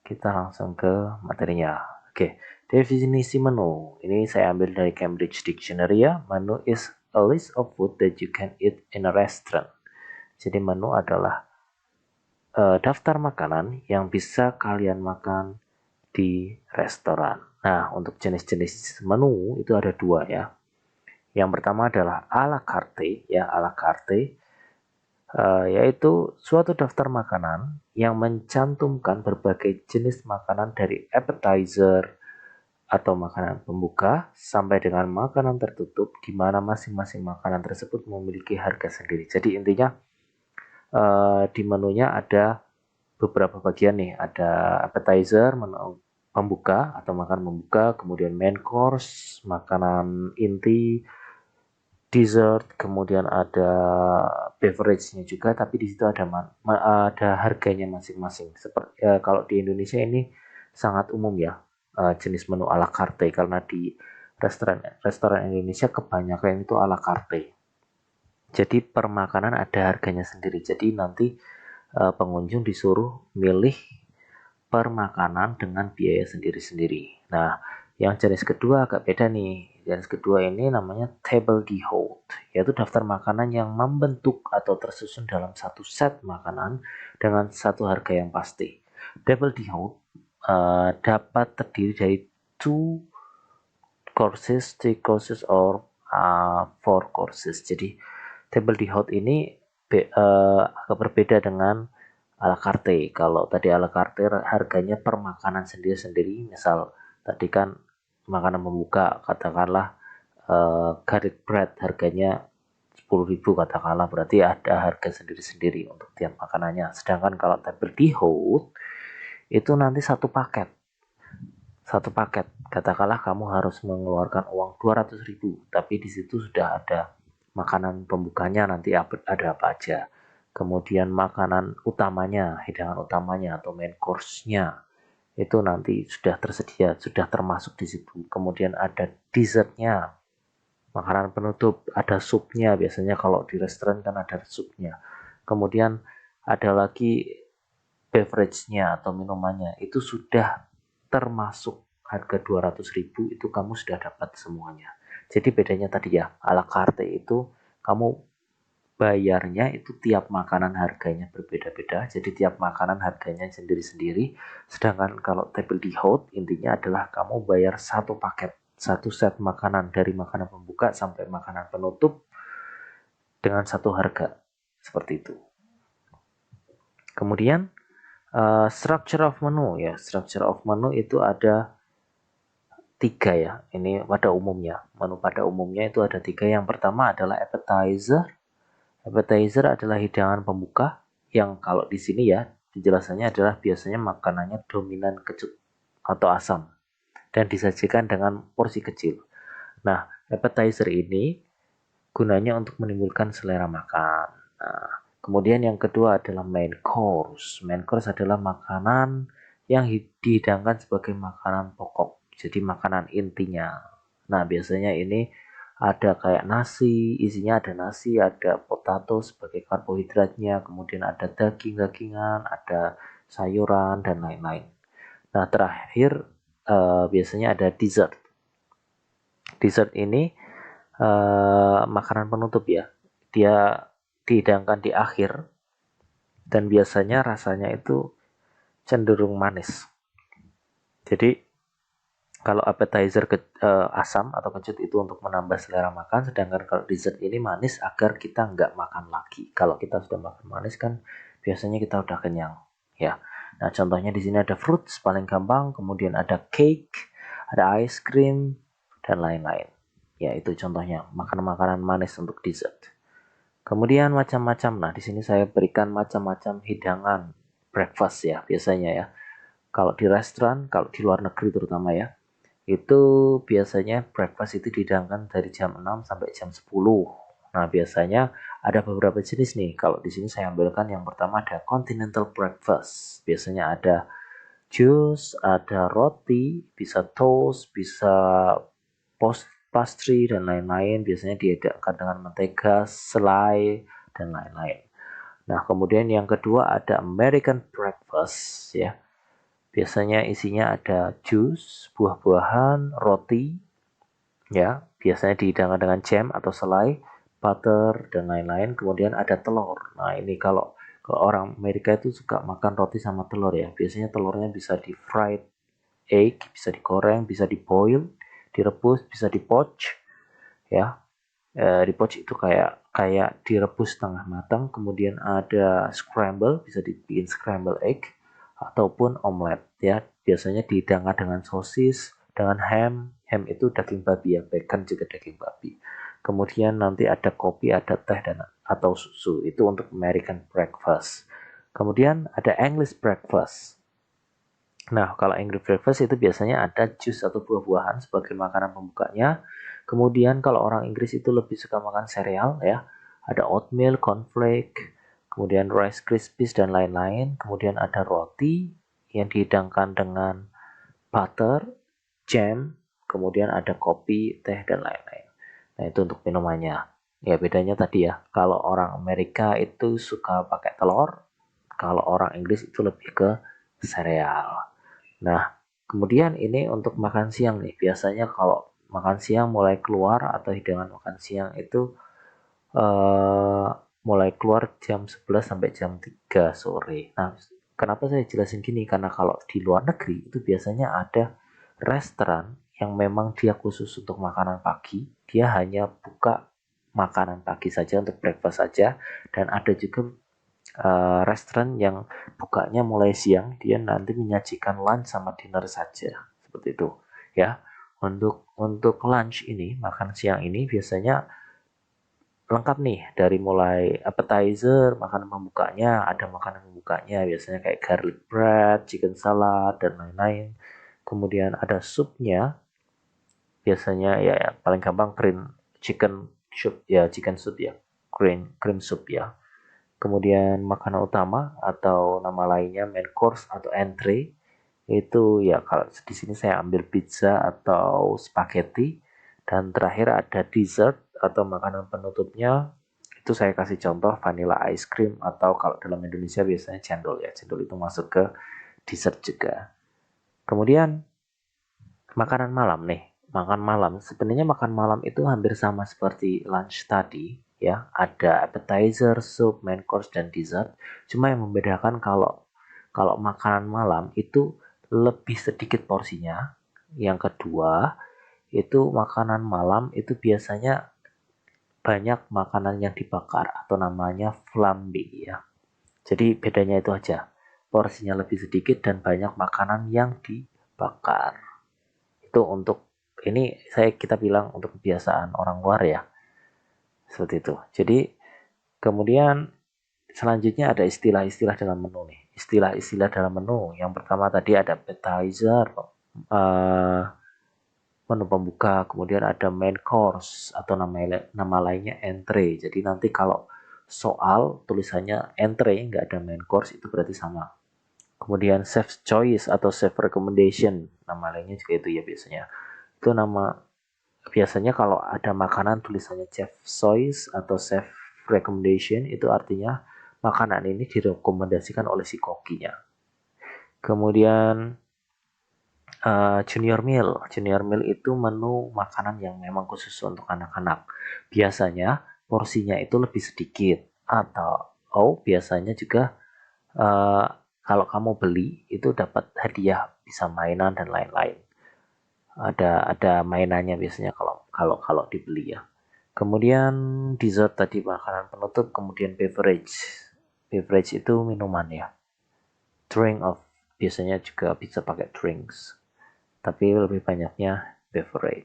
kita langsung ke materinya. Oke, definisi menu. Ini saya ambil dari Cambridge Dictionary ya. Menu is a list of food that you can eat in a restaurant. Jadi menu adalah daftar makanan yang bisa kalian makan di restoran. Nah, untuk jenis-jenis menu itu ada dua ya. Yang pertama adalah a la carte ya, a la carte yaitu suatu daftar makanan yang mencantumkan berbagai jenis makanan dari appetizer atau makanan pembuka sampai dengan makanan tertutup di mana masing-masing makanan tersebut memiliki harga sendiri. Jadi intinya di menunya ada beberapa bagian nih, ada appetizer, menu pembuka atau makanan pembuka, kemudian main course, makanan inti, dessert, kemudian ada beverage-nya juga, tapi di situ ada harganya masing-masing. Seperti kalau di Indonesia ini sangat umum ya, jenis menu ala carte, karena di restoran Indonesia kebanyakan itu ala carte. Jadi per makanan ada harganya sendiri. Jadi nanti pengunjung disuruh milih per makanan dengan biaya sendiri-sendiri. Nah, yang jenis kedua agak beda nih. Jenis kedua ini namanya table d'hôte, yaitu daftar makanan yang membentuk atau tersusun dalam satu set makanan dengan satu harga yang pasti. Table d'hôte dapat terdiri dari two courses, three courses, or four courses. Jadi table d'hôte ini agak berbeda dengan a la carte. Kalau tadi a la carte harganya per makanan sendiri-sendiri. Misal tadi kan makanan pembuka katakanlah garlic bread harganya 10.000 katakanlah, berarti ada harga sendiri-sendiri untuk tiap makanannya. Sedangkan kalau table d'hôte itu nanti satu paket katakanlah kamu harus mengeluarkan uang 200.000, tapi di situ sudah ada makanan pembukanya, nanti ada apa aja, kemudian makanan utamanya, hidangan utamanya atau main course-nya itu nanti sudah tersedia, sudah termasuk di situ. Kemudian ada dessertnya, makanan penutup, ada supnya, biasanya kalau di restoran kan ada supnya. Kemudian ada lagi beverage-nya atau minumannya, itu sudah termasuk harga 200.000, itu kamu sudah dapat semuanya. Jadi bedanya tadi ya, a la carte itu kamu bayarnya itu tiap makanan harganya berbeda-beda, jadi tiap makanan harganya sendiri-sendiri. Sedangkan kalau table d'hôte intinya adalah kamu bayar satu paket, satu set makanan dari makanan pembuka sampai makanan penutup dengan satu harga, seperti itu. Kemudian structure of menu ya, structure of menu itu ada tiga ya. Ini pada umumnya, menu pada umumnya itu ada tiga. Yang pertama adalah appetizer. Appetizer adalah hidangan pembuka yang kalau di sini ya penjelasannya adalah biasanya makanannya dominan kecut atau asam dan disajikan dengan porsi kecil. Nah, appetizer ini gunanya untuk menimbulkan selera makan. Nah, kemudian yang kedua adalah main course. Main course adalah makanan yang dihidangkan sebagai makanan pokok, jadi makanan intinya. Nah, biasanya ini ada kayak nasi, isinya ada nasi, ada potato sebagai karbohidratnya, kemudian ada daging-dagingan, ada sayuran, dan lain-lain. Nah, terakhir biasanya ada dessert. Dessert ini makanan penutup ya. Dia dihidangkan di akhir dan biasanya rasanya itu cenderung manis. Jadi kalau appetizer asam atau kecut itu untuk menambah selera makan, sedangkan kalau dessert ini manis agar kita nggak makan lagi. Kalau kita sudah makan manis kan biasanya kita udah kenyang ya. Nah, contohnya di sini ada fruits paling gampang, kemudian ada cake, ada ice cream, dan lain-lain. Ya, itu contohnya makanan-makanan manis untuk dessert. Kemudian macam-macam. Nah, di sini saya berikan macam-macam hidangan breakfast ya, biasanya ya. Kalau di restoran, kalau di luar negeri terutama ya, itu biasanya breakfast itu dihidangkan dari jam 6 sampai jam 10. Nah, biasanya ada beberapa jenis nih. Kalau di sini saya ambilkan yang pertama ada continental breakfast. Biasanya ada jus, ada roti, bisa toast, bisa pastry, dan lain-lain. Biasanya dihidangkan dengan mentega, selai, dan lain-lain. Nah, kemudian yang kedua ada American breakfast ya. Biasanya isinya ada jus, buah-buahan, roti, ya. Biasanya dihidangkan dengan jam atau selai, butter, dan lain-lain. Kemudian ada telur. Nah, ini kalau orang Amerika itu suka makan roti sama telur ya. Biasanya telurnya bisa di fried egg, bisa digoreng, bisa diboil, direbus, bisa dipoach, ya. Dipoach itu kayak kayak direbus setengah matang, kemudian ada scramble, bisa dibikin scramble egg ataupun omelet, ya. Biasanya dihidangkan dengan sosis, dengan ham itu daging babi ya, bacon juga daging babi. Kemudian nanti ada kopi, ada teh dan atau susu, itu untuk American breakfast. Kemudian ada English breakfast. Nah, kalau English breakfast itu biasanya ada jus atau buah-buahan sebagai makanan pembukanya. Kemudian kalau orang Inggris itu lebih suka makan sereal ya. Ada oatmeal, cornflake, kemudian rice krispies dan lain-lain. Kemudian ada roti yang dihidangkan dengan butter, jam, kemudian ada kopi, teh dan lain-lain. Nah, itu untuk minumannya. Ya, bedanya tadi ya. Kalau orang Amerika itu suka pakai telur, kalau orang Inggris itu lebih ke sereal. Nah, kemudian ini untuk makan siang nih. Biasanya kalau makan siang mulai keluar atau hidangan makan siang itu eh, mulai keluar jam 11 sampai jam 3 sore. Nah, kenapa saya jelasin gini? Karena kalau di luar negeri itu biasanya ada restoran yang memang dia khusus untuk makanan pagi. Dia hanya buka makanan pagi saja untuk breakfast saja, dan ada juga restoran yang bukanya mulai siang, dia nanti menyajikan lunch sama dinner saja, seperti itu ya. Untuk lunch ini, makan siang ini biasanya lengkap nih, dari mulai appetizer, makanan pembukanya, ada makanan pembukanya biasanya kayak garlic bread, chicken salad dan lain-lain. Kemudian ada supnya, biasanya ya paling gampang chicken soup ya, chicken soup ya, cream soup ya. Kemudian makanan utama atau nama lainnya main course atau entree itu ya, kalau di sini saya ambil pizza atau spaghetti, dan terakhir ada dessert atau makanan penutupnya, itu saya kasih contoh vanilla ice cream atau kalau dalam Indonesia biasanya cendol ya, cendol itu masuk ke dessert juga. Kemudian makanan malam nih, makan malam sebenarnya makan malam itu hampir sama seperti lunch tadi ya, ada appetizer, soup, main course dan dessert. Cuma yang membedakan kalau kalau makanan malam itu lebih sedikit porsinya. Yang kedua, itu makanan malam itu biasanya banyak makanan yang dibakar atau namanya flambe ya. Jadi bedanya itu aja. Porsinya lebih sedikit dan banyak makanan yang dibakar. Itu untuk ini kita bilang untuk kebiasaan orang luar ya. Seperti itu. Jadi kemudian selanjutnya ada istilah-istilah dalam menu nih. Istilah-istilah dalam menu. Yang pertama tadi ada appetizer, menu pembuka, kemudian ada main course atau nama lainnya entree. Jadi nanti kalau soal tulisannya entree nggak ada main course itu berarti sama. Kemudian chef choice atau chef recommendation, nama lainnya juga itu ya biasanya. Itu nama biasanya kalau ada makanan tulisannya chef choice atau chef recommendation itu artinya makanan ini direkomendasikan oleh si kokinya. Kemudian junior meal itu menu makanan yang memang khusus untuk anak-anak. Biasanya porsinya itu lebih sedikit, atau biasanya juga uh, kalau kamu beli itu dapat hadiah, bisa mainan dan lain-lain. Ada mainannya biasanya kalau kalau kalau dibeli ya. Kemudian dessert tadi makanan penutup, kemudian beverage. Beverage itu minuman ya. Drink of biasanya juga bisa pakai drinks, tapi lebih banyaknya beverage.